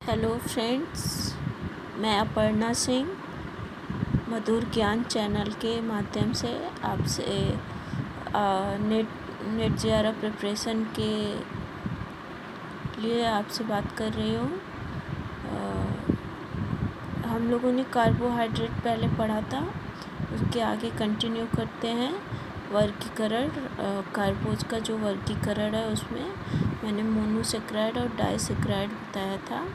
Hello friends, मैं अपर्णा सिंह मधुर ज्ञान channel के माध्यम से आपसे नेट जेआरएफ प्रिपरेशन के लिए आपसे बात कर रही हूँ। हम लोगों ने कार्बोहाइड्रेट पहले पढ़ा था, उसके आगे कंटिन्यू करते हैं। वर्गीकरण, कार्बोज का जो वर्गीकरण है उसमें मैंने मोनोसेक्राइड और डाइसेक्राइड बताया था।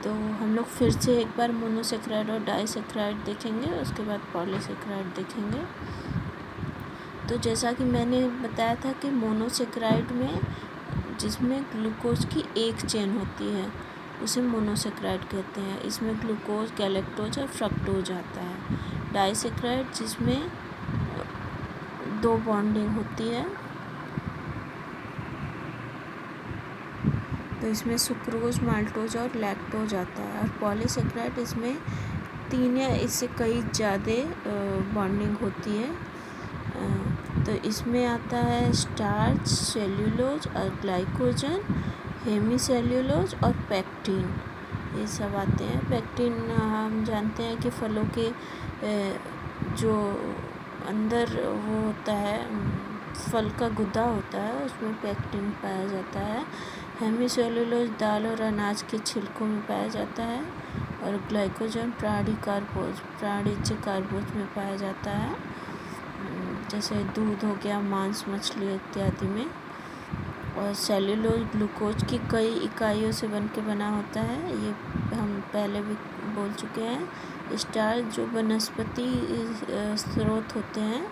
तो हम लोग फिर से एक बार मोनोसेक्राइड और डाइसेक्राइड देखेंगे, उसके बाद पॉलीसेक्राइड देखेंगे। तो जैसा कि मैंने बताया था कि मोनोसेक्राइड में जिसमें ग्लूकोज की एक चेन होती है उसे मोनोसेक्राइड कहते हैं। इसमें ग्लूकोज, गैलेक्टोज और फ्रक्टोज आता है। डाइसेक्राइड जिसमें दो बॉन्डिंग होती है, तो इसमें सुक्रोज, माल्टोज और लैक्टोज आता है। और पॉलीसेक्राइड इसमें तीन या इससे कई ज़्यादा बॉन्डिंग होती है। तो इसमें आता है स्टार्च, सेल्यूलोज और ग्लाइकोजन, हेमीसेल्यूलोज और पेक्टिन, ये सब आते हैं। पेक्टिन हम जानते हैं कि फलों के जो अंदर वो होता है, फल का गुदा होता है, उसमें पेक्टिन पाया जाता है। हेमीसेल्यूलोज दाल और अनाज के छिलकों में पाया जाता है। और ग्लाइकोजन प्राणिज कार्बोज में पाया जाता है, जैसे दूध हो गया, मांस, मछली इत्यादि में। और सेल्यूलोज ग्लूकोज की कई इकाइयों से बना होता है, ये हम पहले भी बोल चुके हैं। स्टार्च जो वनस्पति स्रोत होते हैं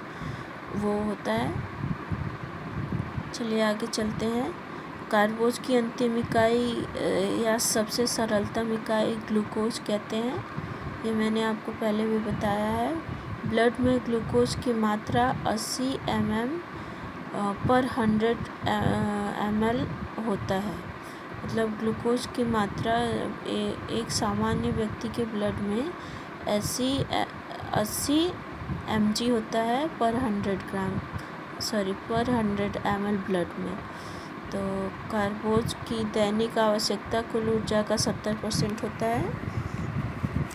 वो होता है। चलिए आगे चलते हैं। कार्बोज की अंतिम इकाई या सबसे सरलतम इकाई ग्लूकोज कहते हैं, ये मैंने आपको पहले भी बताया है। ब्लड में ग्लूकोज की मात्रा 80 ml पर 100 ml होता है। मतलब ग्लूकोज की मात्रा एक सामान्य व्यक्ति के ब्लड में 80 mg होता है पर 100 ml ब्लड में। तो कार्बोज की दैनिक आवश्यकता कुल ऊर्जा का 70% होता है।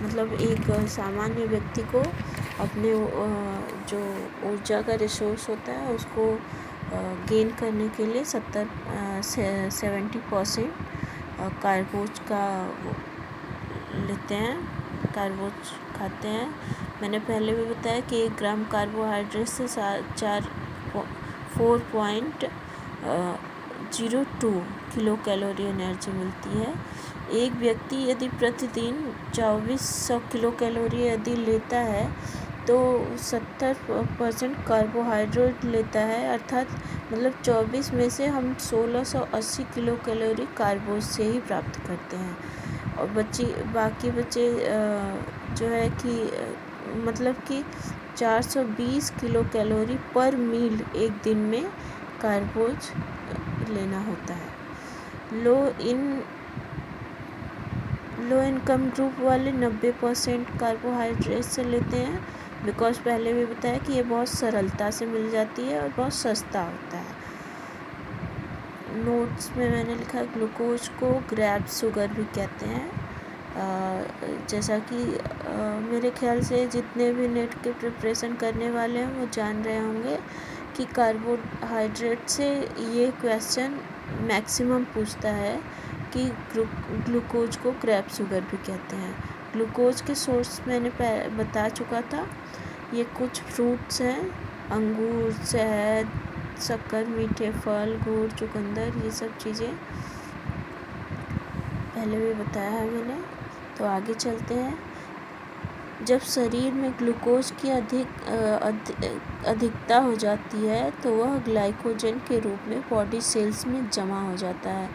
मतलब एक सामान्य व्यक्ति को अपने जो ऊर्जा का रिसोर्स होता है उसको गेन करने के लिए 70% कार्बोज का लेते हैं, कार्बोज खाते हैं। मैंने पहले भी बताया कि 1 ग्राम कार्बोहाइड्रेट से 4.02 किलो कैलोरी एनर्जी मिलती है। एक व्यक्ति यदि प्रतिदिन 2400 किलो कैलोरी यदि लेता है तो 70% कार्बोहाइड्रेट लेता है, अर्थात मतलब 24 में से हम 1680 किलो कैलोरी कार्बोज से ही प्राप्त करते हैं। और बाकी बचे जो है कि मतलब कि 420 किलो कैलोरी पर मील एक दिन में कार्बोज लेना होता है। लो इनकम ग्रुप वाले 90% कार्बोहाइड्रेट से लेते हैं, बिकॉज पहले भी बताया कि ये बहुत सरलता से मिल जाती है और बहुत सस्ता होता है। नोट्स में मैंने लिखा ग्लूकोज को ग्रैब शुगर भी कहते हैं। जैसा कि मेरे ख्याल से जितने भी नेट के प्रिपरेशन करने वाले हैं वो जान रहे होंगे कि कार्बोहाइड्रेट से ये क्वेश्चन मैक्सिमम पूछता है कि ग्लूकोज को ग्रैब शुगर भी कहते हैं। ग्लूकोज के सोर्स मैंने बता चुका था। ये कुछ फ्रूट्स हैं, अंगूर, शहद, शक्कर, मीठे फल, गुड़, चुकंदर, ये सब चीज़ें पहले भी बताया है मैंने। तो आगे चलते हैं। जब शरीर में ग्लूकोज की अधिकता हो जाती है तो वह ग्लाइकोजन के रूप में बॉडी सेल्स में जमा हो जाता है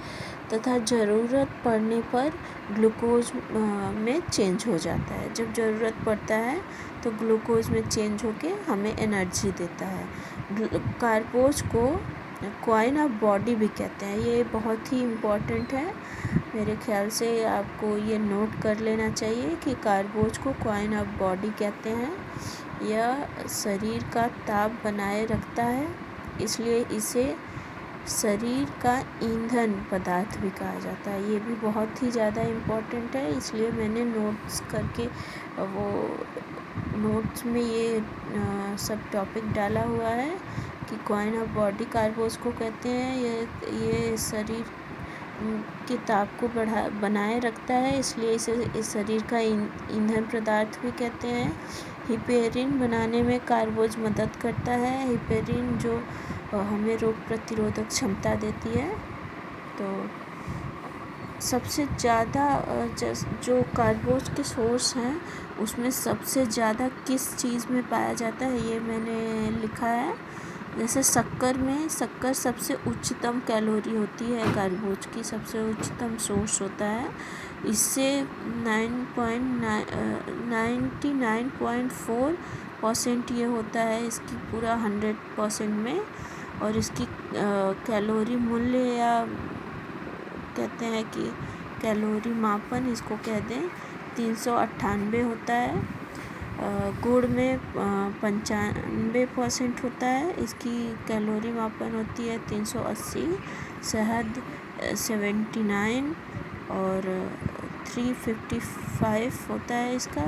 तथा ज़रूरत पड़ने पर ग्लूकोज में चेंज हो जाता है। जब ज़रूरत पड़ता है तो ग्लूकोज में चेंज होके हमें एनर्जी देता है। कार्बोज को कॉइन ऑफ बॉडी भी कहते हैं, ये बहुत ही इम्पोर्टेंट है। मेरे ख्याल से आपको ये नोट कर लेना चाहिए कि कार्बोज को कॉइन ऑफ बॉडी कहते हैं। यह शरीर का ताप बनाए रखता है, इसलिए इसे शरीर का ईंधन पदार्थ भी कहा जाता है। ये भी बहुत ही ज़्यादा इम्पोर्टेंट है, इसलिए मैंने नोट्स करके वो नोट्स में ये सब टॉपिक डाला हुआ है कि कॉइन ऑफ बॉडी कार्बोज को कहते हैं। ये शरीर के ताप को बनाए रखता है, इसलिए इसे इस शरीर का ईंधन पदार्थ भी कहते हैं। हिपेरिन बनाने में कार्बोज मदद करता है। हिपेरिन जो हमें रोग प्रतिरोधक क्षमता देती है। तो सबसे ज़्यादा जो कार्बोज के सोर्स हैं उसमें सबसे ज़्यादा किस चीज़ में पाया जाता है, ये मैंने लिखा है। जैसे शक्कर सबसे उच्चतम कैलोरी होती है, कार्बोज की सबसे उच्चतम सोर्स होता है। इससे 99.4% ये होता है इसकी पूरा 100% में। और इसकी कैलोरी मूल्य या कहते हैं कि कैलोरी मापन इसको कह दें 398 होता है। गुड़ में 95% होता है, इसकी कैलोरी मापन होती है 380। शहद 79 और 355 होता है इसका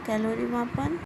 कैलोरी मापन।